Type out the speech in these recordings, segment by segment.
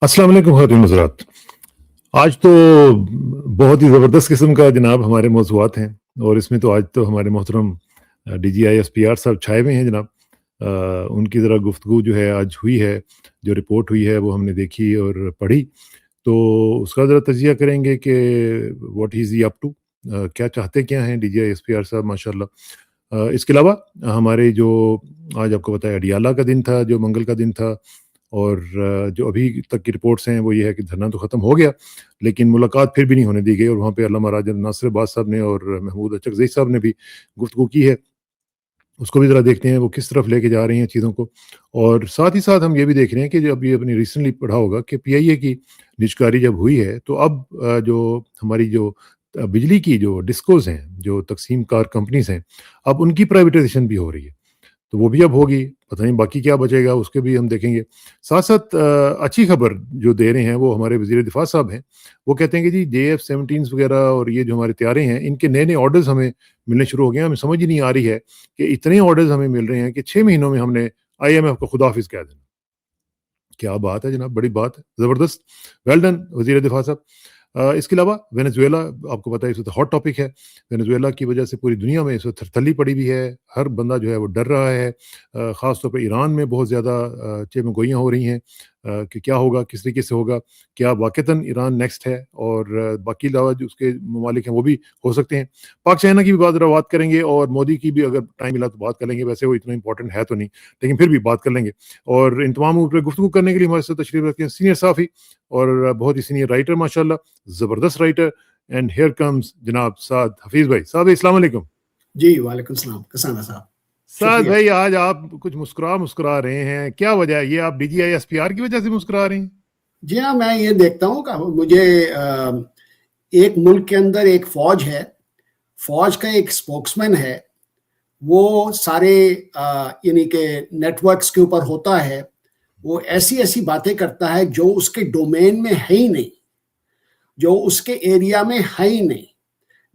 अस्सलाम वालेकुम ख़वातीन हज़रात। आज तो बहुत ही ज़बरदस्त किस्म का जनाब हमारे मौज़ूआत हैं और इसमें तो आज तो हमारे मोहतरम डीजीआई एसपीआर साहब छाए हुए हैं जनाब। उनकी ज़रा गुफ्तगू जो है आज हुई है, जो रिपोर्ट हुई है वो हमने देखी और पढ़ी, तो उसका ज़रा तजिया करेंगे कि what is he up to, क्या चाहते क्या हैं डीजीआई एसपीआर साहब माशाल्लाह। इसके अलावा हमारे जो आज आपको पता है अडियाला का दिन था, जो मंगल का दिन था और जो अभी तक की रिपोर्ट्स हैं वो ये है कि धरना तो ख़त्म हो गया, लेकिन मुलाकात फिर भी नहीं होने दी गई और वहाँ पे अल्लामा राजा नासिर अब्बास साहब ने और महमूद अचकज़ई साहब ने भी गुफ्तगू की है। उसको भी ज़रा देखते हैं वो किस तरफ लेके जा रही हैं चीज़ों को। और साथ ही साथ हम ये भी देख रहे हैं कि जो अभी अपनी रिसेंटली पढ़ा होगा कि पीआईए की निजकारी जब हुई है, तो अब जो हमारी जो बिजली की जो डिस्कोज़ हैं, जो तक़सीम कार कंपनीज़ हैं, अब उनकी प्राइवेटाइज़ेशन भी हो रही है। तो वो भी अब होगी, पता नहीं बाकी क्या बचेगा उसके भी हम देखेंगे। साथ-साथ अच्छी खबर जो दे रहे हैं वो हमारे वज़ीर दिफ़ा साहब हैं। वो कहते हैं कि जी जेएफ-17s वग़ैरह और ये जो हमारे तैयारे हैं, इनके नए-नए ऑर्डर्स हमें मिलने शुरू हो गए हैं। हमें समझ ही नहीं आ रही है कि इतने ऑर्डर्स हमें मिल रहे हैं कि 6 महीनों में हमने आईएमएफ को खुदाफ़िज़ कह देना। क्या बात है जनाब, बड़ी बात है, ज़बरदस्त। वेल डन वज़ीर दिफ़ा साहब। इसके अलावा वेनेज़ुएला आपको पता है इस वक़्त हॉट टॉपिक है। वेनेज़ुएला की वजह से पूरी दुनिया में इस वक़्त थरथल्ली पड़ी हुई है। हर बंदा जो है वो डर रहा है। ख़ास तौर पे ईरान में बहुत ज़्यादा चेमगोइयाँ हो रही हैं कि क्या होगा, किस तरीके से होगा? क्या वाक़तन ईरान नेक्स्ट है? और बाकी अलावा जो उसके ममालिक हैं वो भी हो सकते हैं। पाक चाइना की भी बात करेंगे और मोदी की भी अगर टाइम मिला तो बात कर लेंगे। वैसे वो इतना इम्पोर्टेंट है तो नहीं, लेकिन फिर भी बात कर लेंगे। और इन तमाम पे गुफ्तगू करने के लिए हमारे साथ तशरीफ़ रखते हैं सीनियर सहाफ़ी और बहुत ही सीनियर राइटर माशाल्लाह, ज़बरदस्त राइटर। एंड हियर कम्स जनाब साद हफीज़ भाई। साद भाई अस्सलाम वालेकुम। जी, वालेकुम सलाम, कसाना साहब, साद शुक्रिया। भाई आज आप कुछ मुस्कुरा रहे हैं, क्या वजह है? ये आप डीजीआई एसपीआर की वजह से मुस्कुरा रहे हैं? जी हाँ, मैं ये देखता हूँ कि मुझे एक मुल्क के अंदर एक फ़ौज है, फ़ौज का एक स्पोक्समैन है, वो सारे यानी कि नेटवर्क्स के ऊपर होता है, वो ऐसी-ऐसी बातें करता है जो उसके डोमेन में है ही नहीं, जो उसके एरिया में है ही नहीं।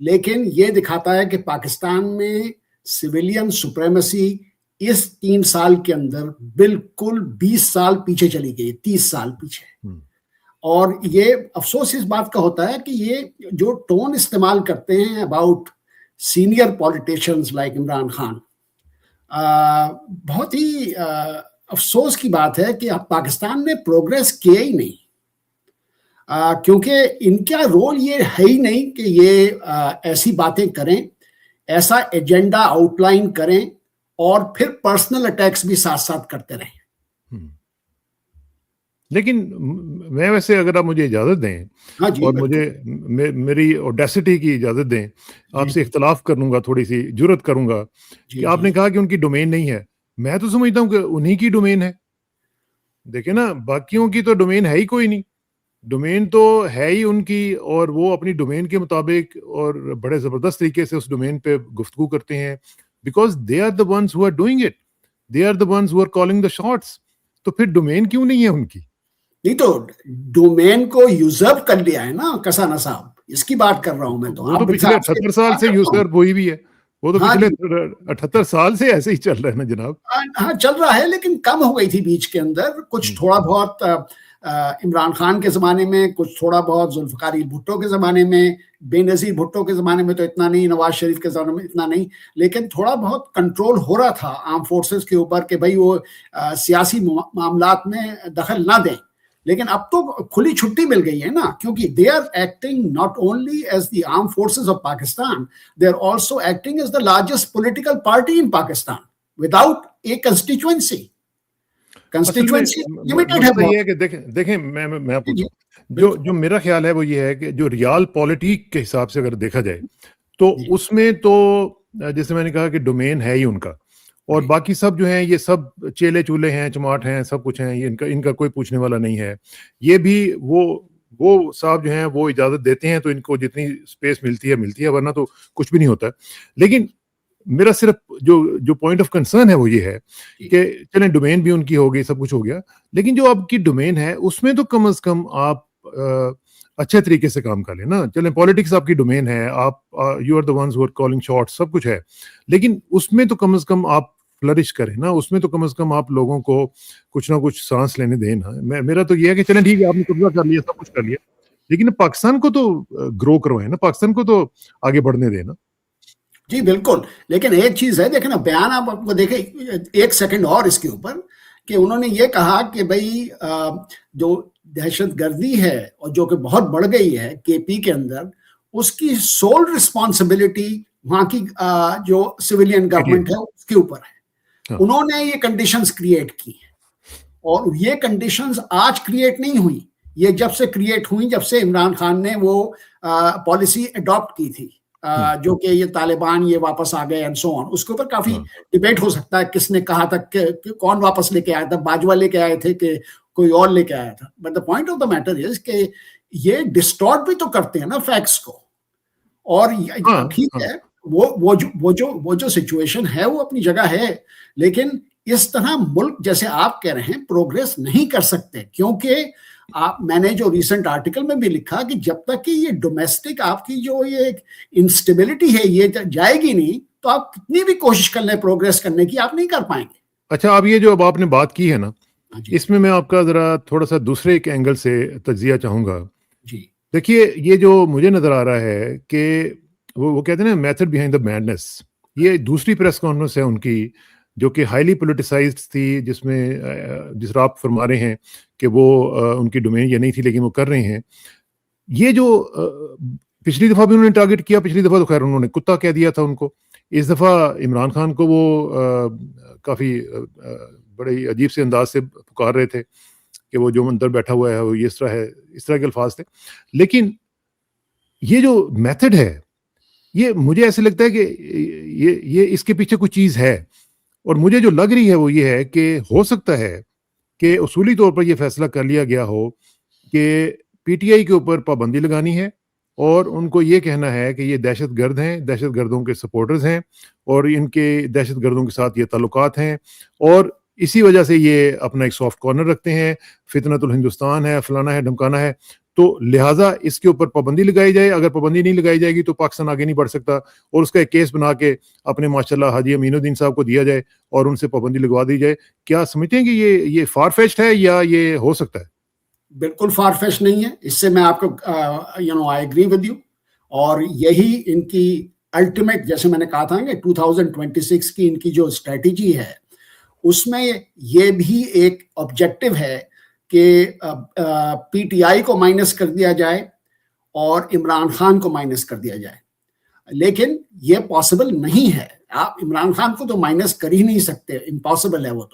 लेकिन ये दिखाता है कि पाकिस्तान में सिविलियन सुप्रीमेसी इस 3 साल के अंदर बिल्कुल 20 साल पीछे चली गई, 30 साल पीछे। हुँ, और ये अफ़सोस इस बात का होता है कि ये जो टोन इस्तेमाल करते हैं about senior politicians like Imran Khan, बहुत ही अफ़सोस की बात है कि अब पाकिस्तान ने प्रोग्रेस किया ही नहीं। क्योंकि इनका रोल ये है ही नहीं कि ये ऐसी बातें करें, ऐसा एजेंडा आउटलाइन करें और फिर पर्सनल अटैक्स भी साथ-साथ करते रहें। हुँ। लेकिन मैं वैसे अगर आप मुझे इजाज़त दें हाँ जी, और मुझे बिल्कुल। मेरी ऑडेसिटी की इजाज़त दें, जी, आपसे जी। इख्तिलाफ़ करूँगा, थोड़ी-सी जुर्अत करूँगा कि जी, जी। आपने कहा कि उनकी डोमेन नहीं है। मैं तो समझता हूँ कि उन्हीं की डोमेन है। देखिए ना, बाकियों की तो डोमेन है ही कोई नहीं। डोमेन तो है ही उनकी और वो अपनी डोमेन के मुताबिक और बड़े ज़बरदस्त तरीके से उस डोमेन पे गुफ्तगू करते हैं, because they are the ones who are doing it, they are the ones who are calling the shots. तो फिर डोमेन क्यों नहीं है उनकी? नहीं तो डोमेन को यूज़र्व कर लिया है ना कसाना साहब, इसकी बात कर रहा हूँ मैं तो। वो तो अब पिछले आपसे 78 साल इत्तेफ़ाक से करता हूँ। यूसर्व हुई भी है। वो तो हाँ पिछले जी। 78 साल से ऐसे ही चल रहा है ना जनाब। हाँ, चल रहा है लेकिन कम हो गई थी बीच के अंदर, कुछ हुँ, थोड़ा बहुत इमरान खान के ज़माने में, कुछ थोड़ा बहुत ज़ुल्फ़िकार अली भुट्टो के ज़माने में, बेनज़ीर भुट्टो के ज़माने में तो इतना नहीं, नवाज़ शरीफ के ज़माने में इतना नहीं, लेकिन थोड़ा बहुत कंट्रोल हो रहा था आर्म्ड फोर्सेस के ऊपर कि भई वो सियासी मामलात में दखल ना दें। लेकिन अब तो खुली छुट्टी मिल गई है ना, क्योंकि they are acting not only as the armed forces of Pakistan, they are also acting as the largest political party in Pakistan without a constituency. असल में कंस्टिट्यूएंसी लिमिटेड है मसला ये बहुत। है कि देखें देखें मैं जी, पूछता जी, हूँ, जो बिल्कुल। जो मेरा ख़्याल है वो ये है कि जो रियल पॉलिटिक के हिसाब से अगर देखा जाए, तो जी, उसमें तो जैसे मैंने कहा कि डोमेन है ही उनका और जी, बाकी सब जो हैं ये सब चेले-चूले हैं, चमाट हैं, सब कुछ हैं, ये इनका इनका कोई पूछने वाला नहीं है। ये भी वो साहब जो हैं वो इजाज़त देते हैं तो इनको जितनी स्पेस मिलती है, वरना तो कुछ भी नहीं होता है। लेकिन मेरा सिर्फ जो जो पॉइंट ऑफ कंसर्न है वो ये है जी, कि चलें डोमेन भी उनकी हो गई, सब कुछ हो गया, लेकिन जो आपकी डोमेन है उसमें तो कम से कम आप अच्छे तरीके से काम कर लें ना। चलें पॉलिटिक्स आपकी डोमेन है, आप you are the ones who are calling shots, सब कुछ है। लेकिन उसमें तो कम से कम आप फ्लरिश करे ना, उसमें तो कम से कम आप लोगों को कुछ ना कुछ सांस लेने दें ना। मेरा तो ये है कि चलें ठीक है, आपने कब्जा कर लिया, सब कुछ कर लिया, लेकिन पाकिस्तान को तो ग्रो करवाए ना, पाकिस्तान को तो आगे बढ़ने देना। जी बिल्कुल, लेकिन एक चीज है, देखे ना बयान आप आपको देखे, एक सेकंड और इसके ऊपर, कि उन्होंने ये कहा कि भाई जो दहशतगर्दी है और जो कि बहुत बढ़ गई है केपी के अंदर, उसकी सोल रिस्पॉन्सिबिलिटी वहां की जो सिविलियन गवर्नमेंट है उसके ऊपर है। हाँ। उन्होंने ये कंडीशंस क्रिएट की हैं, और ये कंडीशंस आज क्रिएट नहीं हुई, ये जब से क्रिएट हुई, जब से इमरान खान ने वो पॉलिसी अडॉप्ट की थी, जो कि ये तालिबान ये वापस आ गए एंड सो ऑन, उसके ऊपर काफी डिबेट हो सकता है किसने कहा था कि कौन वापस लेके आया था, बाजवा लेके आए थे कि कोई और लेके आया था। But the point of the matter is कि ये डिस्टॉर्ट भी तो करते हैं ना फैक्ट्स को, और ठीक है, वो जो सिचुएशन है वो अपनी जगह है, लेकिन इस तरह मुल्क जैसे आप कह रहे हैं प्रोग्रेस नहीं कर सकते, क्योंकि मैंने जो रिसेंट आर्टिकल में भी लिखा कि जब तक कि ये डोमेस्टिक आपकी जो ये इंस्टेबिलिटी है ये जाएगी नहीं, तो आप कितनी भी कोशिश कर लें प्रोग्रेस करने की, आप नहीं कर पाएंगे। अच्छा, अब ये जो अब आपने बात की है ना, इसमें मैं आपका जरा थोड़ा सा दूसरे एक एंगल से तज्जिया चाहूंगा। जी देखिए, ये जो मुझे नजर आ रहा है कि वो कहते हैं ना, मेथड बिहाइंड द मैडनेस, ये दूसरी प्रेस कॉन्फ्रेंस है उनकी जो कि हाईली पोलिटिसाइज्ड थी, जिसमें जिस आप फरमा रहे हैं कि वो उनकी डोमेन ये नहीं थी, लेकिन वो कर रहे हैं। ये जो पिछली दफा भी उन्होंने टारगेट किया, पिछली दफा तो खैर उन्होंने कुत्ता कह दिया था उनको, इस दफा इमरान खान को वो काफी बड़े ही अजीब से अंदाज से पुकार रहे थे कि वो जो अंदर बैठा हुआ है वो ये इस तरह के अल्फाज थे। लेकिन ये जो मेथड है, ये मुझे ऐसे लगता है कि ये इसके पीछे कुछ चीज है, और मुझे जो लग रही है वो ये है कि हो सकता है कि उसूली तौर पर यह फैसला कर लिया गया हो कि पीटीआई के ऊपर पाबंदी लगानी है, और उनको ये कहना है कि ये दहशतगर्द हैं, दहशतगर्दों के सपोर्टर्स हैं, और इनके दहशतगर्दों के साथ ये ताल्लुकात हैं, और इसी वजह से ये अपना एक सॉफ्ट कॉर्नर रखते हैं, फितनतुल हिंदुस्तान है, फलाना है, ढमकाना है, तो लिहाजा इसके ऊपर पाबंदी लगाई जाए। अगर पाबंदी नहीं लगाई जाएगी तो पाकिस्तान आगे नहीं बढ़ सकता, और उसका एक केस बना के अपने माशाल्लाह हाजी अमीनुद्दीन साहब को दिया जाए और उनसे पाबंदी लगवा दी जाए। क्या समझते हैं कि ये फार फेच्ड है या ये हो सकता है? बिल्कुल फार फेच्ड नहीं है, इससे मैं आपको आई एग्री विद यू, और यही इनकी अल्टीमेट, जैसे मैंने कहा था कि 2026 की इनकी जो स्ट्रेटेजी है उसमें ये भी एक ऑब्जेक्टिव है कि पीटीआई को माइनस कर दिया जाए और इमरान खान को माइनस कर दिया जाए, लेकिन ये पॉसिबल नहीं है। आप इमरान खान को तो माइनस कर ही नहीं सकते, इम्पॉसिबल है वो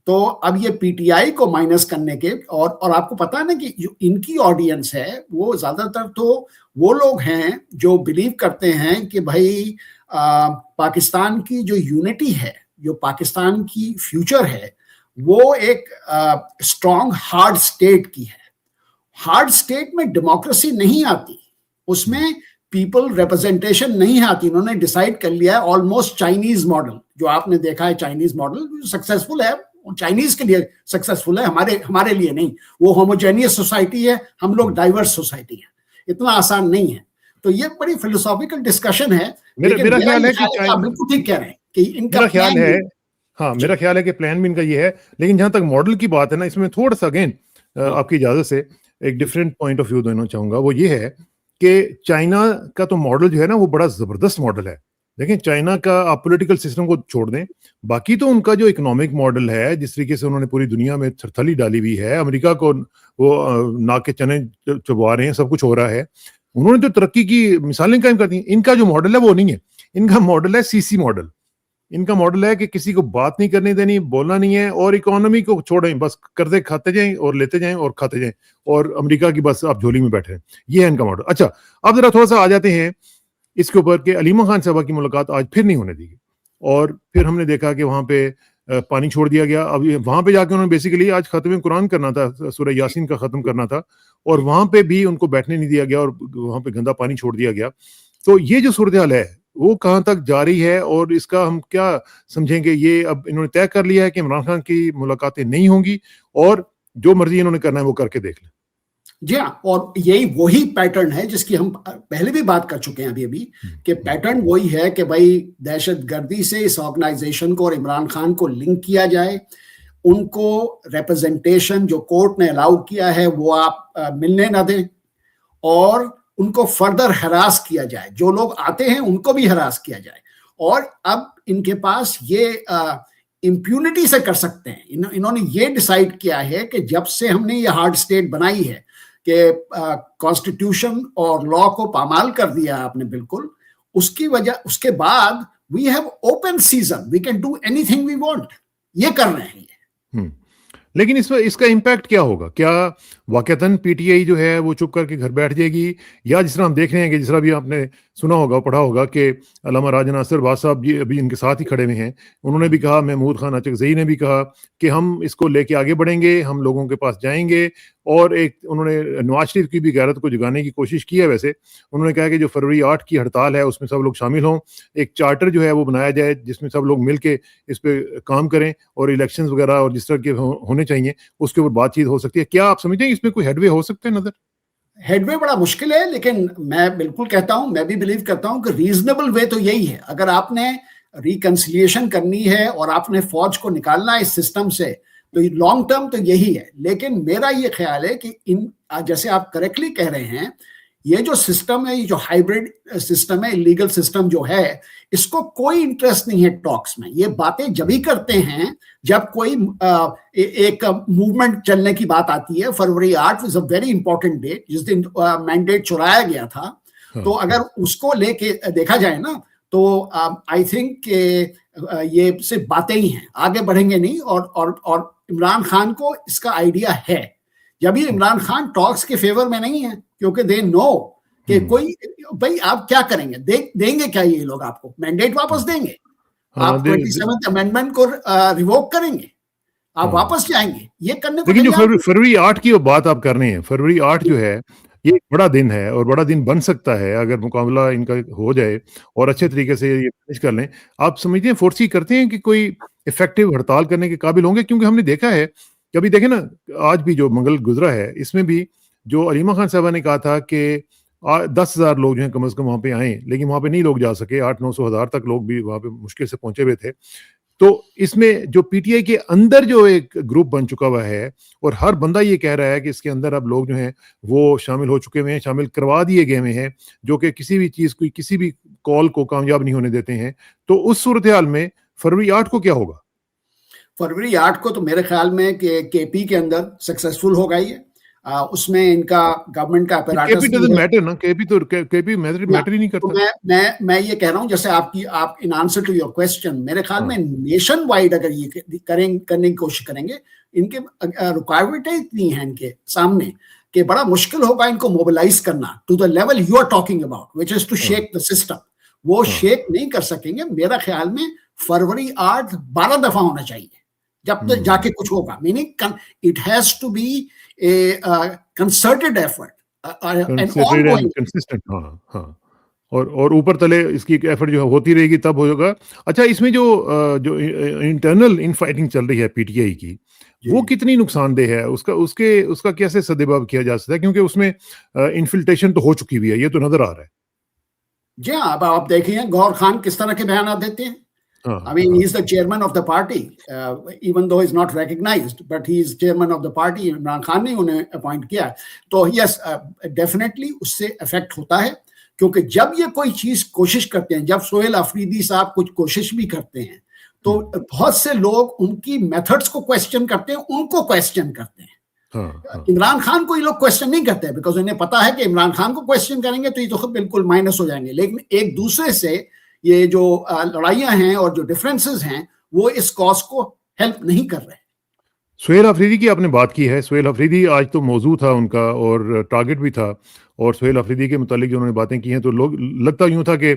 तो अब ये पीटीआई को माइनस करने के, और आपको पता है ना कि जो इनकी ऑडियंस है वो ज्यादातर तो वो लोग हैं जो बिलीव करते हैं कि भाई पाकिस्तान की जो यूनिटी है, जो पाकिस्तान की फ्यूचर है, वो एक स्ट्रॉन्ग हार्ड स्टेट की है। हार्ड स्टेट में डेमोक्रेसी नहीं आती, उसमें पीपल रिप्रेजेंटेशन नहीं आती। उन्होंने डिसाइड कर लिया है ऑलमोस्ट चाइनीज मॉडल, जो आपने देखा है चाइनीज मॉडल सक्सेसफुल है, चाइनीज के लिए सक्सेसफुल है, हमारे लिए नहीं। वो होमोजेनियस सोसाइटी है, हम लोग डाइवर्स सोसाइटी है, इतना आसान नहीं है। तो ये बड़ी फिलोसॉफिकल डिस्कशन है। मेरा ख्याल है कि आप बिल्कुल ठीक कह रहे हैं कि इनका मेरा ख्याल है, हाँ मेरा ख्याल है कि प्लान भी इनका ये है। लेकिन जहां तक मॉडल की बात है ना, इसमें थोड़ा सा अगेन आपकी इजाजत से एक डिफरेंट पॉइंट ऑफ व्यू देना चाहूंगा। वो ये है कि चाइना का तो मॉडल जो है ना वो बड़ा जबरदस्त मॉडल है। देखें, चाइना का आप पॉलिटिकल सिस्टम को छोड़ दें, बाकी तो उनका जो इकोनॉमिक मॉडल है, जिस तरीके से उन्होंने पूरी दुनिया में थरथली डाली हुई है, अमेरिका को वो नाक के चने चबा रहे हैं, सब कुछ हो रहा है, उन्होंने जो तरक्की की मिसालें कायम कर दी। इनका जो मॉडल है वो नहीं है, इनका मॉडल है सीसी मॉडल। इनका मॉडल है कि किसी को बात नहीं करनी देनी, बोलना नहीं है, और इकोनॉमी को छोड़ें, बस कर्जे खाते जाएं और लेते जाएं और खाते जाएं, और अमेरिका की बस आप झोली में बैठे हैं। ये है इनका मॉडल। अच्छा, अब जरा थोड़ा सा आ जाते हैं इसके ऊपर कि अलीमा खान साहबा की मुलाकात आज फिर नहीं होने दी, और फिर हमने देखा कि वहां पे पानी छोड़ दिया गया। अब वहां पे जाके उन्होंने बेसिकली आज खत्म कुरान करना था, सूरह यासीन का खत्म करना था, और वहां पे भी उनको बैठने नहीं दिया गया और वहां पे गंदा पानी छोड़ दिया गया। तो ये जो सूरत हाल है वो कहाँ तक जारी है, और इसका हम क्या समझेंगे? ये अब इन्होंने तय कर लिया है कि इमरान खान की मुलाकातें नहीं होंगी, और जो मर्जी इन्होंने करना है वो करके देख लें। जी हाँ, और यही वही पैटर्न है जिसकी हम पहले भी बात कर चुके हैं अभी कि पैटर्न वही है कि भाई दहशतगर्दी से इस ऑर्गेनाइजेशन को और इमरान खान को लिंक किया जाए, उनको रिप्रेजेंटेशन जो कोर्ट ने अलाउ किया है वो आप मिलने ना दें, और उनको फर्दर हरास किया जाए, जो लोग आते हैं उनको भी हरास किया जाए। और अब इनके पास ये इम्प्यूनिटी से कर सकते हैं। इन्होंने ये डिसाइड किया है कि जब से हमने ये हार्ड स्टेट बनाई है कि कॉन्स्टिट्यूशन और लॉ को पामाल कर दिया आपने बिल्कुल, उसकी वजह, उसके बाद we have open season, we can do anything we want, ये कर रहे हैं। लेकिन इसका इम्पैक्ट क्या होगा? क्या वाकईतन पीटीआई जो है वो चुप करके घर बैठ जाएगी, या जिस तरह हम देख रहे हैं कि जिस तरह भी आपने सुना होगा, पढ़ा होगा कि अल्लामा राजा नासिर वाज साहब जी अभी इनके साथ ही खड़े हुए हैं, उन्होंने भी कहा, महमूद खान अचकज़ई ने भी कहा कि हम इसको लेके आगे बढ़ेंगे, हम लोगों के पास जाएंगे। और एक उन्होंने नवाज शरीफ की भी गैरत को जगाने की कोशिश की है। वैसे उन्होंने कहा कि जो फरवरी 8 की हड़ताल है उसमें सब लोग शामिल हों, एक चार्टर जो है वो बनाया जाए जिसमें सब लोग मिल के इस पर काम करें, और इलेक्शंस वगैरह और जिस तरह के होने चाहिए उसके ऊपर बातचीत हो सकती है। क्या आप समझते हैं इसमें कोई हेडवे हो सकता है नजर? हेडवे बड़ा मुश्किल है, लेकिन मैं बिल्कुल कहता हूं, मैं भी बिलीव करता हूं कि रीजनेबल वे तो यही है। अगर आपने रिकंसिलिएशन करनी है और आपने फौज को निकालना है इस सिस्टम से, तो लॉन्ग टर्म तो यही है। लेकिन मेरा ये ख्याल है कि जैसे आप करेक्टली कह रहे हैं, ये जो सिस्टम है, ये जो हाइब्रिड सिस्टम है, इलीगल सिस्टम जो है, इसको कोई इंटरेस्ट नहीं है टॉक्स में। ये बातें जब ही करते हैं जब कोई एक मूवमेंट चलने की बात आती है। February 8 is a very important date, जिस दिन मैंडेट चुराया गया था। तो अगर उसको लेके देखा जाए ना, तो आई थिंक ये सिर्फ बातें ही हैं, आगे बढ़ेंगे नहीं। और इमरान खान को इसका आइडिया है। जब भी इमरान खान टॉक्स के फेवर में नहीं है, क्योंकि दे नो कि कोई, भाई आप क्या करेंगे, देंगे क्या ये लोग आपको? मैंडेट वापस देंगे? आप 27th अमेंडमेंट को रिवोक करेंगे? आप वापस जाएंगे? ये करने को। लेकिन जो फरवरी 8 की बात आप कर रहे हैं, फरवरी 8 जो है ये एक बड़ा दिन है, और बड़ा दिन बन सकता है अगर मुकाबला इनका हो जाए और अच्छे तरीके से ये फिनिश कर लें। आप समझते हैं, फोर्सी करते हैं कि कोई इफेक्टिव हड़ताल करने के काबिल होंगे? क्योंकि हमने देखा है कि अभी देखें ना, आज भी जो मंगल गुजरा है इसमें भी जो अलीमा खान साहबा ने कहा था कि 10,000 लोग जो हैं कम से कम वहाँ पे आए, लेकिन वहाँ पे नहीं लोग जा सके। 800-900 हज़ार तक लोग भी वहाँ पे मुश्किल से पहुंचे हुए थे। तो इसमें जो पीटीआई के अंदर जो एक ग्रुप बन चुका हुआ है, और हर बंदा ये कह रहा है कि इसके अंदर अब लोग जो हैं वो शामिल हो चुके हुए हैं, शामिल करवा दिए गए हुए हैं, जो कि किसी भी चीज़ को, किसी भी कॉल को कामयाब नहीं होने देते हैं। तो उस सूरत हाल में फरवरी 8 को क्या होगा? फरवरी 8 को तो मेरे ख्याल में कि केपी के अंदर सक्सेसफुल होगा ये। उसमें इनका गवर्नमेंट का अपैरेटस केपी डजंट मैटर ना, केपी मैटर ही नहीं करता। तो मैं ये कह रहा हूं, जैसे आप in answer to your question, मेरे ख्याल में नेशन वाइड अगर ये करने की कोशिश करेंगे, इनके रिक्वायरमेंट इतनी है इनके सामने कि बड़ा मुश्किल होगा इनको मोबिलाइज करना to the level you are talking about, which is to shake the system. वो शेक नहीं कर सकेंगे। मेरा ख्याल में फरवरी 8 12 दफा होना चाहिए जब तक जाके कुछ होगा। Meaning it has to be a concerted effort, consistent. हाँ, और ऊपर तले इसकी एफर्ट जो होती रहेगी तब होगा। अच्छा, इसमें जो इंटरनल इन फाइटिंग चल रही है पीटीआई की, वो कितनी नुकसानदेह है? उसका कैसे सद्भाव किया जा सकता है? क्योंकि उसमें इन्फिल्ट्रेशन तो हो चुकी हुई है, ये तो नजर आ रहा है। जी हाँ, अब आप देखिए गौर खान किस तरह के बयान देते हैं। I mean, he's the chairman of the party, even though he's not recognized, but he is chairman of the party. Imran Khan ने उन्हें अपॉइंट किया। तो yes, definitely उससे इफेक्ट होता है, क्योंकि जब ये कोई चीज कोशिश करते हैं, जब सोहेल अफरीदी साहब कुछ कोशिश भी करते हैं, तो बहुत से लोग उनकी मेथड्स को क्वेश्चन करते हैं, उनको क्वेश्चन करते हैं। इमरान खान को ये लोग क्वेश्चन नहीं करते हैं, बिकॉज इन्हें पता है कि इमरान खान को क्वेश्चन करेंगे तो ये तो बिल्कुल माइनस हो जाएंगे। लेकिन एक दूसरे से ये जो लड़ाइयां हैं और जो डिफरेंसेस हैं, वो इस कॉज को हेल्प नहीं कर रहे। सोहेल अफरीदी की आपने बात की है। सोहेल अफरीदी आज तो मौजू था उनका, और टारगेट भी था। और सोहेल अफरीदी के मुतालिक जो उन्होंने बातें की हैं, तो लोग लगता यूं था कि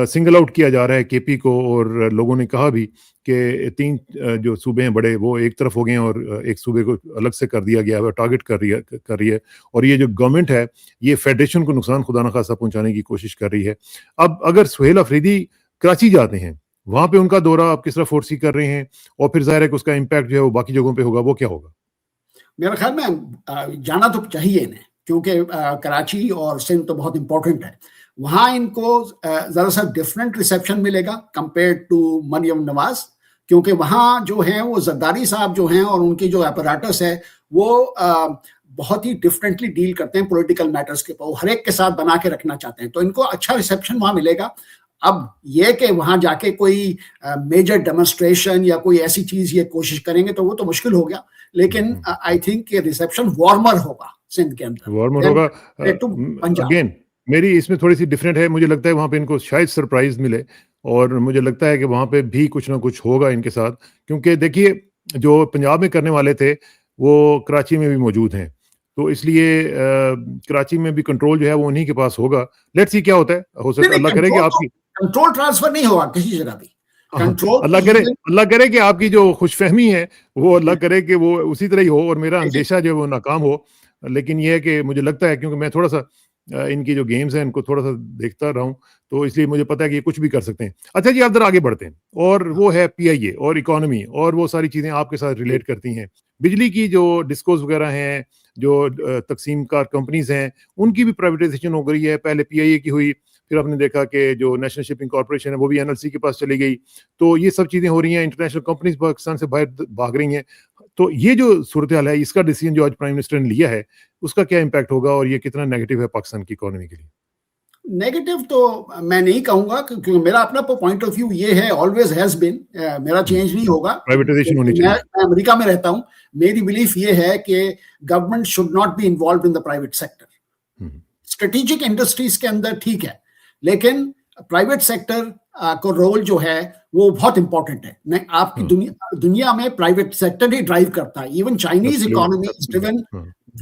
सिंगल आउट किया जा रहा है केपी को। और लोगों ने कहा भी कि 3 जो सूबे हैं बड़े, वो एक तरफ हो गए हैं और एक सूबे को अलग से कर दिया गया है, टारगेट कर रही है। और ये जो गवर्नमेंट है, ये फेडरेशन को नुकसान खुदा न खासा पहुंचाने की कोशिश कर रही है। अब अगर सोहेल अफरीदी कराची जाते हैं, वहां पे उनका दौरा आप किस तरह फोर्सी कर रहे हैं, और फिर जाहिर है कि उसका इम्पैक्ट जो है वो बाकी जगहों पे होगा, वो क्या होगा? मेरे ख्याल में जाना तो चाहिए इन्हें, क्योंकि कराची और सिंध तो बहुत इंपॉर्टेंट है, वहाँ इनको ज़रा सा डिफरेंट रिसेप्शन मिलेगा कंपेयर टू मरियम नवाज, क्योंकि वहाँ जो हैं वो जरदारी साहब जो हैं और उनकी जो अपराटस है वो बहुत ही डिफरेंटली डील करते हैं पॉलिटिकल मैटर्स के, वो हर एक के साथ बना के रखना चाहते हैं, तो इनको अच्छा रिसेप्शन वहाँ मिलेगा। अब ये कि वहाँ जाके कोई मेजर डेमोन्स्ट्रेशन या कोई ऐसी चीज़ ये कोशिश करेंगे तो वो तो मुश्किल हो गया, लेकिन आई थिंक ये रिसेप्शन वार्मर होगा सिंध के अंदर, वार्मर होगा। अगेन मेरी इसमें थोड़ी सी डिफरेंट है, मुझे लगता है वहाँ पे इनको शायद सरप्राइज मिले, और मुझे लगता है कि वहाँ पे भी कुछ ना कुछ होगा इनके साथ, क्योंकि देखिए जो पंजाब में करने वाले थे वो कराची में भी मौजूद हैं, तो इसलिए कराची में भी कंट्रोल जो है वो उन्हीं के पास होगा। लेट्स सी क्या होता है, हो सकता है अल्लाह करे कि आपकी कंट्रोल ट्रांसफर नहीं होगा किसी जगह भी, कंट्रोल अल्लाह करे कि आपकी जो खुशफहमी है वो अल्लाह करे कि वो उसी तरह ही हो, और मेरा अंदेशा जो है वो नाकाम हो। लेकिन ये है कि मुझे लगता है, क्योंकि मैं थोड़ा सा इनकी जो गेम्स हैं इनको थोड़ा सा देखता रहा हूँ, तो इसलिए मुझे पता है कि ये कुछ भी कर सकते हैं। अच्छा जी, आप जरा आगे बढ़ते हैं, और वो है पीआईए और इकोनॉमी और वो सारी चीजें आपके साथ रिलेट करती हैं। बिजली की जो डिस्कोज वगैरह हैं, जो तकसीम कार कंपनीज हैं, उनकी भी प्राइवेटाइजेशन हो गई है। पहले पीआईए की हुई, फिर आपने देखा कि जो नेशनल शिपिंग कॉर्पोरेशन है वो भी एनएलसी के पास चली गई, तो ये सब चीजें हो रही हैं। इंटरनेशनल कंपनीज पाकिस्तान से बाहर भाग रही हैं। तो ये जो सूरत हाल है, इसका डिसीजन जो आज प्राइम मिनिस्टर ने लिया है, उसका क्या इम्पैक्ट होगा और ये कितना नेगेटिव है पाकिस्तान की इकोनॉमी के लिए? नेगेटिव तो मैं नहीं कहूंगा, क्योंकि मेरा अपना पॉइंट ऑफ व्यू ये है, ऑलवेज हैज बीन, मेरा चेंज नहीं होगा। प्राइवेटाइजेशन होनी चाहिए। मैं अमेरिका में रहता हूं, मेरी बिलीफ ये है कि government should not be involve in the private sector. Strategic industries के अंदर ठीक है, लेकिन प्राइवेट सेक्टर को रोल जो है वो बहुत इंपॉर्टेंट है। नहीं, आपकी दुनिया में प्राइवेट सेक्टर ही ड्राइव करता है। Even Chinese economy is driven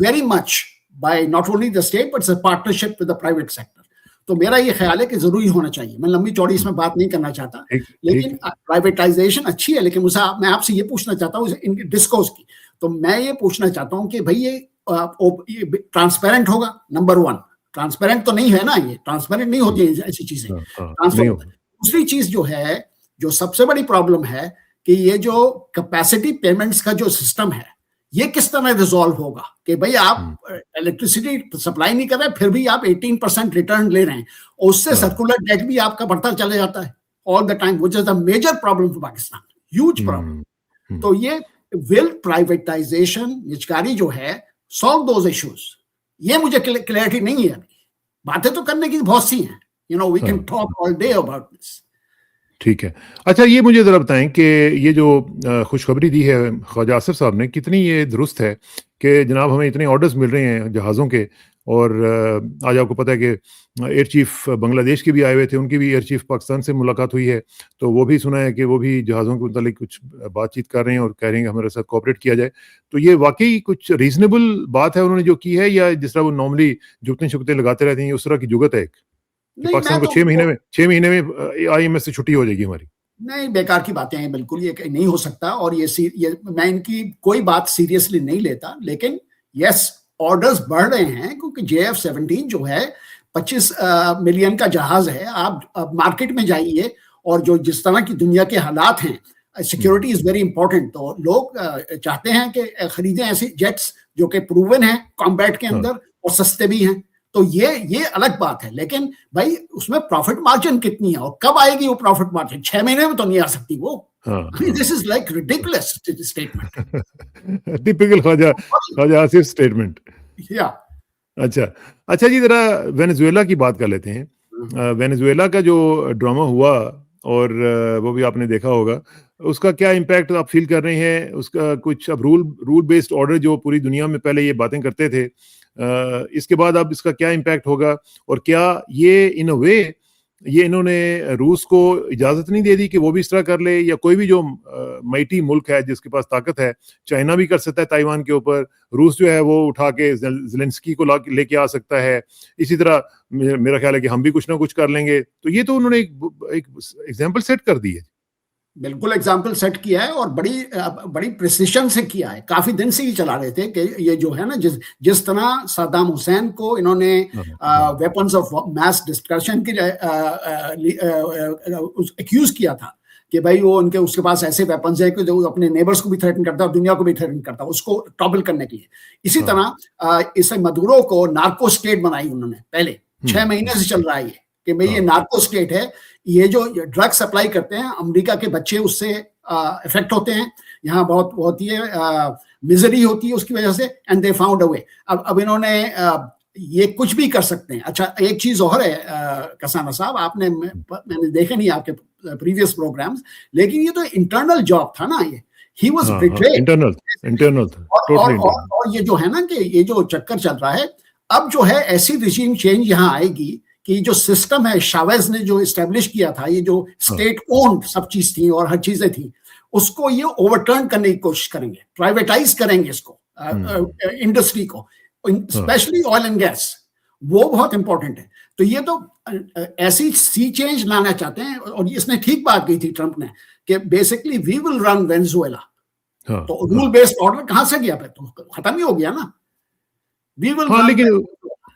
very much by not only the state but a partnership with the private sector. तो मेरा ये ख्याल है कि जरूरी होना चाहिए। मैं लंबी चौड़ी इसमें बात नहीं करना चाहता, लेकिन प्राइवेटाइजेशन अच्छी है, लेकिन मैं आपसे ये पूछना चाहता हूँ इनके डिस्कोर्स की, तो मैं ये पूछना चाहता हूँ कि भाई ये ट्रांसपेरेंट होगा? नंबर वन, ट्रांसपेरेंट तो नहीं है ना, ये ट्रांसपेरेंट नहीं होती है ऐसी चीजें। दूसरी चीज जो है, जो सबसे बड़ी प्रॉब्लम है कि ये जो कैपेसिटी पेमेंट्स का जो सिस्टम है, ये किस तरह रिजॉल्व होगा कि भाई आप इलेक्ट्रिसिटी सप्लाई नहीं कर रहे, फिर भी आप 18% रिटर्न ले रहे हैं, और उससे सर्कुलर डेट भी आपका बढ़ता चले जाता है all the time, which is the major problem for Pakistan, huge problem. तो ये विल प्राइवेटाइजेशन निचकारी जो है सॉल्व दोज इश्यूज? ये मुझे क्लैरिटी नहीं है अभी। बातें तो करने की बहुत सी हैं, you know, we can talk all day about this. ठीक है। अच्छा, ये मुझे जरा बताएं कि ये जो खुशखबरी दी है ख्वाजा आसिफ साहब ने, कितनी ये दुरुस्त है कि जनाब हमें इतने ऑर्डर्स मिल रहे हैं जहाज़ों के, और आज आपको पता है कि एयर चीफ बांग्लादेश के भी आए हुए थे, उनकी भी एयर चीफ पाकिस्तान से मुलाकात हुई है, तो वो भी सुना है कि वो भी जहाज़ों के मुतालिक कुछ बातचीत कर रहे हैं और कह रहे हैं कि हमारे साथ कोऑपरेट किया जाए। तो ये वाकई कुछ रीजनेबल बात है उन्होंने जो की है, या जिस तरह वो नॉर्मली जुगते शुगते लगाते रहते हैं, उस तरह की जुगत है एक पाकिस्तान को 6 महीने में आईएमएफ से छुट्टी हो जाएगी हमारी? नहीं, बेकार की बातें हैं, बिल्कुल ये नहीं हो सकता, और ये मैं इनकी कोई बात सीरियसली नहीं लेता। लेकिन यस, ऑर्डर्स बढ़ रहे हैं, क्योंकि JF-17 जो है 25 मिलियन का जहाज है। आप मार्केट में जाइए, और जो जिस तरह की दुनिया के हालात हैं, सिक्योरिटी इज वेरी इंपॉर्टेंट, तो लोग चाहते हैं कि खरीदें ऐसे जेट्स जो कि प्रूवन है कॉम्बैट के अंदर और सस्ते भी हैं। तो ये अलग बात है, लेकिन भाई उसमें प्रॉफिट मार्जिन कितनी है और कब आएगी वो प्रॉफिट मार्जिन? 6 महीने में तो नहीं आ सकती वो। This is like ridiculous statement, typical Khawaja Asif statement. या अच्छा जी, जरा वेनेजुएला की बात कर लेते हैं। वेनेजुएला का जो ड्रामा हुआ, और वो भी आपने देखा होगा, उसका क्या इम्पैक्ट आप फील कर रहे हैं? उसका कुछ अब रूल बेस्ड ऑर्डर जो पूरी दुनिया में पहले ये बातें करते थे, इसके बाद अब इसका क्या इम्पैक्ट होगा? और क्या ये इन अ वे ये इन्होंने रूस को इजाजत नहीं दे दी कि वो भी इस तरह कर ले, या कोई भी जो माइटी मुल्क है जिसके पास ताकत है, चाइना भी कर सकता है ताइवान के ऊपर, रूस जो है वो उठा के ज़ेलेंस्की को लेके आ सकता है, इसी तरह मेरा ख्याल है कि हम भी कुछ ना कुछ कर लेंगे। तो ये तो उन्होंने एक एग्जाम्पल सेट कर दी है। बिल्कुल एग्जाम्पल सेट किया है, और बड़ी प्रिसिशन से किया है। काफी दिन से ही चला रहे थे कि ये जो है ना, जिस तरह सद्दाम हुसैन को इन्होंने वेपन्स ऑफ मास डिस्ट्रक्शन के एक्यूज किया था, कि भाई वो उनके उसके पास ऐसे वेपन्स है कि जो अपने नेबर्स को भी थ्रेटन करता है और दुनिया को भी थ्रेटन करता है, उसको टॉपल करने के लिए। इसी हाँ। तरह इसे मदुरो को नार्को स्टेट बनाई उन्होंने पहले 6 महीने से चल रहा है ये कि भाई ये हाँ। नार्को स्टेट है, ये जो ड्रग सप्लाई करते हैं अमेरिका के बच्चे उससे इफेक्ट होते हैं, यहाँ बहुत होती है मिजरी होती है उसकी वजह से, एंड दे फाउंड अ वे। अब इन्होंने ये कुछ भी कर सकते हैं। अच्छा, एक चीज और है कसाना साहब, मैंने देखा नहीं आपके प्रीवियस प्रोग्राम्स, लेकिन ये तो इंटरनल जॉब था ना, ये ही वाज बिट्रेड, इंटरनल था, टोटली इंटरनल। और ये जो है ना कि ये जो चक्कर चल रहा है, अब जो है ऐसी रिजीम चेंज यहाँ आएगी कि जो सिस्टम है शावेज ने जो इस्टेब्लिश किया था, ये जो स्टेट ओन्ड सब चीज थी और हर चीजें थी, उसको ये ओवरटर्न करने की कोशिश करेंगे, प्राइवेटाइज करेंगे इसको, इंडस्ट्री को, स्पेशली ऑयल एंड गैस, वो बहुत इंपॉर्टेंट है। तो ये तो ऐसी सी चेंज लाना चाहते हैं, और इसने ठीक बात की थी ट्रंप ने कि basically we will run Venezuela. तो रूल बेस्ड ऑर्डर कहां से गया, फिर तो खत्म ही हो गया ना, वी विल रन। लेकिन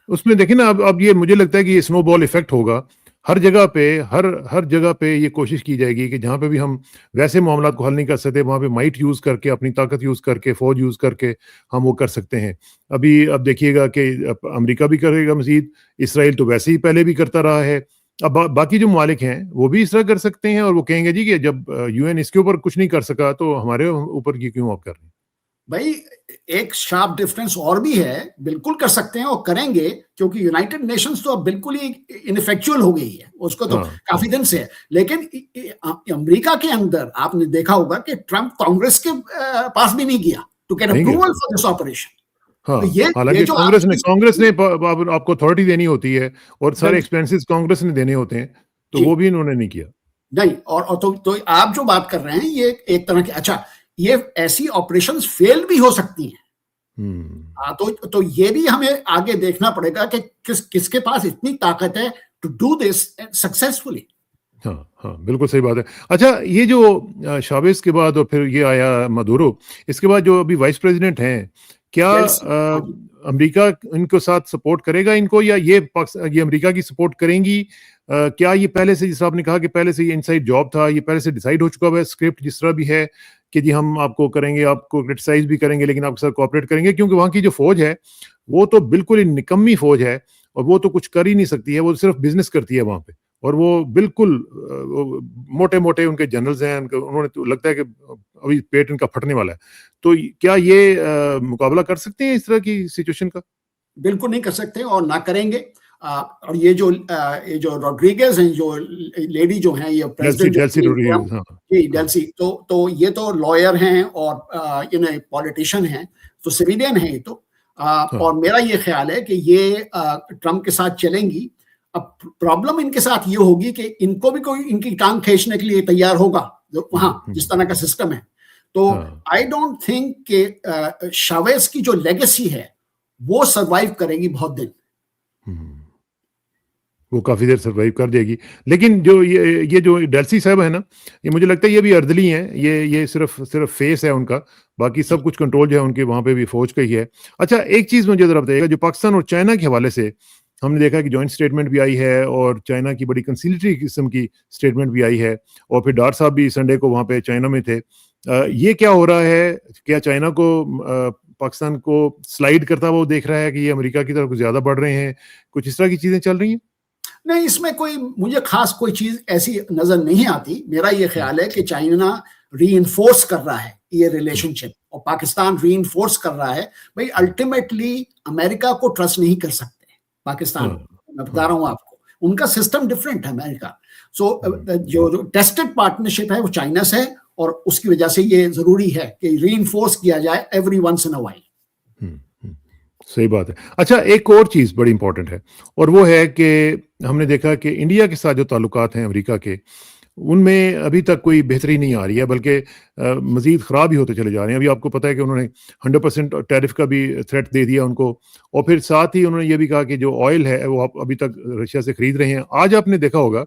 उसमें देखिए ना, अब ये मुझे लगता है कि ये स्नोबॉल इफेक्ट होगा हर जगह पे, हर जगह पे ये कोशिश की जाएगी कि जहाँ पे भी हम वैसे मामला को हल नहीं कर सकते, वहाँ पे माइट यूज करके, अपनी ताकत यूज करके, फौज यूज करके हम वो कर सकते हैं। अब देखिएगा कि अमेरिका भी करेगा मजीद, इसराइल तो वैसे ही पहले भी करता रहा है, अब बाकी जो मालिक हैं वो भी इस तरह कर सकते हैं, और वो कहेंगे जी कि जब यूएन इसके ऊपर कुछ नहीं कर सका तो हमारे ऊपर की क्यों आप कर रहे हैं। भाई एक शार्प डिफरेंस और भी है, बिल्कुल कर सकते हैं और करेंगे, क्योंकि यूनाइटेड नेशंस तो अब बिल्कुल ही इनफेक्चुअल हो गई है, उसको तो काफी दिन से है। लेकिन अमेरिका के अंदर आपने देखा होगा कि ट्रंप कांग्रेस के पास भी नहीं गया to get approval for this operation. हाँ, हालांकि कांग्रेस ने आपको अथॉरिटी देनी होती है और सारे एक्सपेंसेस कांग्रेस ने देने होते हैं, तो वो भी इन्होंने नहीं किया। नहीं, और तो आप जो बात कर रहे हैं ये एक तरह की, अच्छा ये ऐसी ऑपरेशंस फेल भी हो सकती हैं। तो ये भी हमें आगे देखना पड़ेगा कि किसके पास इतनी ताकत है टू डू दिस सक्सेसफुली। हाँ, बिल्कुल सही बात है। अच्छा, ये जो शावेज के बाद और फिर ये आया मदुरो, इसके बाद जो अभी वाइस प्रेसिडेंट हैं, क्या अमेरिका इनको साथ सपोर्ट करेगा इनको, या ये अमेरिका की सपोर्ट करेंगी? क्या ये पहले से, जिस आपने कहा कि पहले से ये इनसाइड जॉब था, ये पहले से डिसाइड हो चुका है स्क्रिप्ट जिस तरह भी है कि जी हम आपको करेंगे, आपको क्रिटिसाइज भी करेंगे, लेकिन आपके साथ कोऑपरेट करेंगे, क्योंकि वहाँ की जो फौज है वो तो बिल्कुल ही निकम्मी फौज है और वो तो कुछ कर ही नहीं सकती है, वो सिर्फ बिजनेस करती है वहाँ पे, और वो बिल्कुल मोटे मोटे उनके जनरल्स हैं, उन्होंने तो लगता है कि अभी पेट इनका फटने वाला है। तो क्या ये मुकाबला कर सकते हैं इस तरह की सिचुएशन का? बिल्कुल नहीं कर सकते और ना करेंगे। और ये जो रोड्रिगेज हैं, जो लेडी जो हैं, ये प्रेसिडेंट डेल्सी, तो ये तो लॉयर हैं और पॉलिटिशियन हैं, तो सिविलियन हैं ये तो। और मेरा ये ख्याल है कि ये ट्रंप के साथ चलेंगी। अब प्रॉब्लम इनके साथ ये होगी कि इनको भी कोई इनकी टांग खींचने के लिए तैयार होगा, वहां जिस तरह का सिस्टम है। तो आई डोंट थिंक कि शावेज की जो लेगेसी है वो सरवाइव करेगी बहुत दिन, वो काफी देर सरवाइव कर देगी। लेकिन जो ये जो डेल्सी साहब है ना, ये मुझे लगता है ये भी अर्दली हैं, ये सिर्फ फेस है उनका, बाकी सब कुछ कंट्रोल जो है उनके वहां पे भी फौज का ही है। अच्छा, एक चीज मुझे जरा बताइएगा, जो पाकिस्तान और चाइना के हवाले से हमने देखा कि जॉइंट स्टेटमेंट भी आई है और चाइना की बड़ी कंसिलिटरी किस्म की स्टेटमेंट भी आई है, और फिर डार साहब भी संडे को वहां पे चाइना में थे। ये क्या हो रहा है? क्या चाइना को पाकिस्तान को स्लाइड करता हुआ देख रहा है कि ये अमेरिका की तरफ ज्यादा बढ़ रहे हैं? कुछ इस तरह की चीजें चल रही हैं? नहीं, इसमें कोई मुझे खास कोई चीज ऐसी नजर नहीं आती। मेरा ये ख्याल है कि चाइना रीइंफोर्स कर रहा है ये रिलेशनशिप, और पाकिस्तान रीइंफोर्स कर रहा है। भाई अल्टीमेटली अमेरिका को ट्रस्ट नहीं कर सकते पाकिस्तान, मैं बता रहा हूं आपको, उनका सिस्टम डिफरेंट है अमेरिका। सो जो टेस्टेड पार्टनरशिप है वो चाइना से है, और उसकी वजह से ये जरूरी है कि रीइंफोर्स किया जाए every once in a while. सही बात है। अच्छा, एक और चीज बड़ी इंपॉर्टेंट है, और वो है कि हमने देखा कि इंडिया के साथ जो ताल्लुकात हैं अमेरिका के, उनमें अभी तक कोई बेहतरी नहीं आ रही है, बल्कि मजीद ख़राब ही होते चले जा रहे हैं। अभी आपको पता है कि उन्होंने 100% टैरिफ का भी थ्रेट दे दिया उनको, और फिर साथ ही उन्होंने ये भी कहा कि जो ऑयल है वो आप अभी तक रशिया से खरीद रहे हैं। आज आपने देखा होगा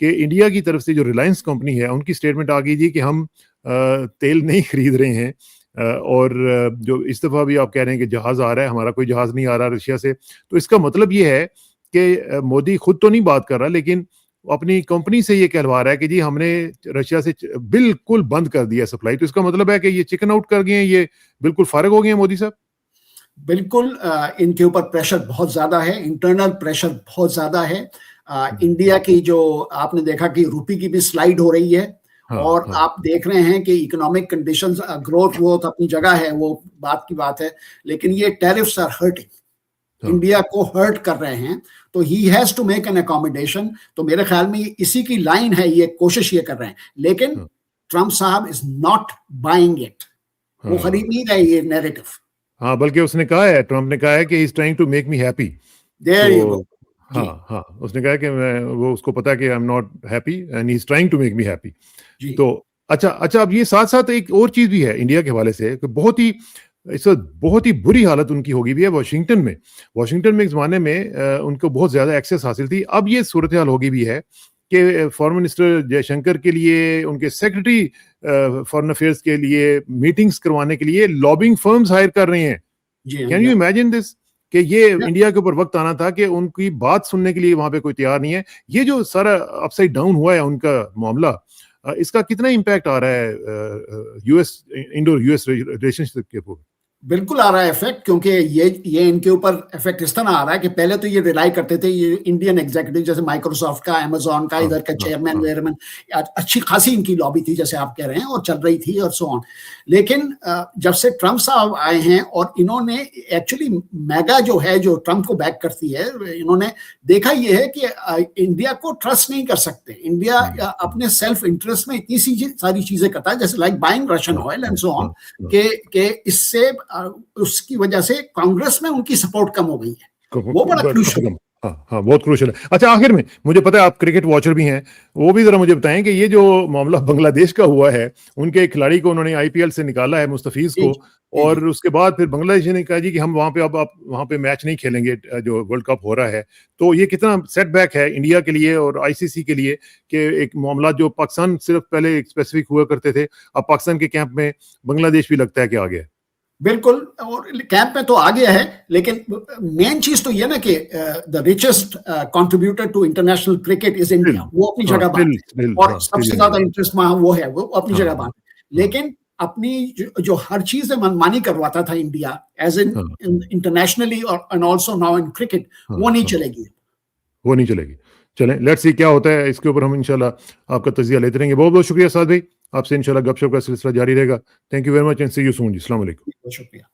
कि इंडिया की तरफ से जो रिलायंस कंपनी है उनकी स्टेटमेंट आ गई थी कि हम तेल नहीं खरीद रहे हैं, और जो इस दफ़ा भी आप कह रहे हैं कि जहाज़ आ रहा है, हमारा कोई जहाज़ नहीं आ रहा रशिया से। तो इसका मतलब ये है कि मोदी खुद तो नहीं बात कर रहा, लेकिन अपनी कंपनी से ये कहलवा रहा है कि जी हमने रशिया से बिल्कुल बंद कर दिया सप्लाई, तो इसका मतलब है कि ये चिकन आउट कर गए हैं, ये बिल्कुल फारिग हो गए हैं मोदी साहब? बिल्कुल इनके ऊपर प्रेशर बहुत ज्यादा है, इंटरनल प्रेशर बहुत ज्यादा है। इंडिया की जो आपने देखा कि रुपये की भी स्लाइड हो रही है, और आप देख रहे हैं कि इकोनॉमिक कंडीशंस, ग्रोथ वो तो अपनी जगह है, वो बात की बात है, लेकिन ये टैरिफ्स आर हर्टिंग, इंडिया को हर्ट कर रहे हैं, तो he has to make an accommodation. तो मेरे ख्याल में इसी की लाइन है, ये कोशिश ये कर रहे हैं, लेकिन ट्रम्प साहब इज नॉट बाइंग इट, वो खरीद नहीं रहे ये नैरेटिव। हाँ, बल्कि उसने कहा है, ट्रम्प ने कहा है कि he is trying to make me happy. There you go. हाँ, उसने कहा कि वो उसको पता है कि I am not happy and he is trying to make me happy. तो अच्छा, अब ये साथ साथ एक और चीज भी है इंडिया के हवाले से कि इस वक्त बहुत ही बुरी हालत उनकी होगी भी है वाशिंगटन में एक जमाने में उनको बहुत ज्यादा एक्सेस हासिल थी। अब ये सूरत हाल होगी भी है कि फॉरेन मिनिस्टर जयशंकर के लिए, उनके सेक्रेटरी फॉरेन अफेयर्स के लिए मीटिंग्स करवाने के लिए लॉबिंग फर्म्स हायर कर रहे हैं। कैन यू इमेजिन दिस कि ये इंडिया के ऊपर वक्त आना था कि उनकी बात सुनने के लिए वहां पे कोई तैयार नहीं है। ये जो सारा अपसाइड डाउन हुआ है उनका मामला, इसका कितना इम्पैक्ट आ रहा है यूएस इंडो यूएस रिलेशनशिप के ऊपर? बिल्कुल आ रहा है इफेक्ट, क्योंकि ये इनके ऊपर इफेक्ट इस तरह आ रहा है कि पहले तो ये रिलाई करते थे, ये इंडियन एग्जीक्यूटिव जैसे माइक्रोसॉफ्ट का, अमेजोन का, इधर का चेयरमैन वेयरमैन, अच्छी खासी इनकी लॉबी थी जैसे आप कह रहे हैं, और चल रही थी और सो ऑन। लेकिन जब से ट्रम्प साहब आए हैं और इन्होंने एक्चुअली मेगा जो है, जो ट्रम्प को बैक करती है, इन्होंने देखा ये है कि इंडिया को ट्रस्ट नहीं कर सकते। इंडिया अपने सेल्फ इंटरेस्ट में इतनी सारी चीजें करता है, जैसे like buying Russian oil and so on, के इससे उसकी वजह से कांग्रेस में उनकी सपोर्ट कम हो गई है। वो बड़ा क्रूशियल है। हाँ, बहुत क्रूशियल है। अच्छा, आखिर में मुझे पता है आप क्रिकेट वॉचर भी हैं, वो भी जरा मुझे बताएं कि ये जो मामला बांग्लादेश का हुआ है, उनके एक खिलाड़ी को उन्होंने आईपीएल से निकाला है, मुस्तफीज को, और उसके बाद फिर बांग्लादेश ने कहा जी कि हम वहां पे अब आप वहां पे मैच नहीं खेलेंगे जो वर्ल्ड कप हो रहा है। तो ये कितना सेटबैक है इंडिया के लिए और आईसीसी के लिए कि एक मामला जो पाकिस्तान सिर्फ पहले स्पेसिफिक हुआ करते थे, अब पाकिस्तान के कैंप में बांग्लादेश भी लगता है कि आ गया। बिल्कुल, और कैंप में तो आ गया है, लेकिन मेन चीज तो ये ना कि the richest contributor to international cricket is India, वो अपनी जगह बात है, और सबसे ज्यादा इंटरेस्ट वहां वो है, वो अपनी जगह बात है। लेकिन अपनी जो हर चीज में मनमानी करवाता था इंडिया एज इन इंटरनेशनली और and also now in cricket, वो नहीं चलेगी। चलें, लेट्स सी क्या होता है, इसके ऊपर हम इंशाल्लाह आपका तजिया लेते रहेंगे। बहुत बहुत शुक्रिया साद भाई, आपसे इंशाल्लाह गपशप का सिलसिला जारी रहेगा। Thank you very much and see you soon जी। अस्सलाम वालेकुम। शुक्रिया।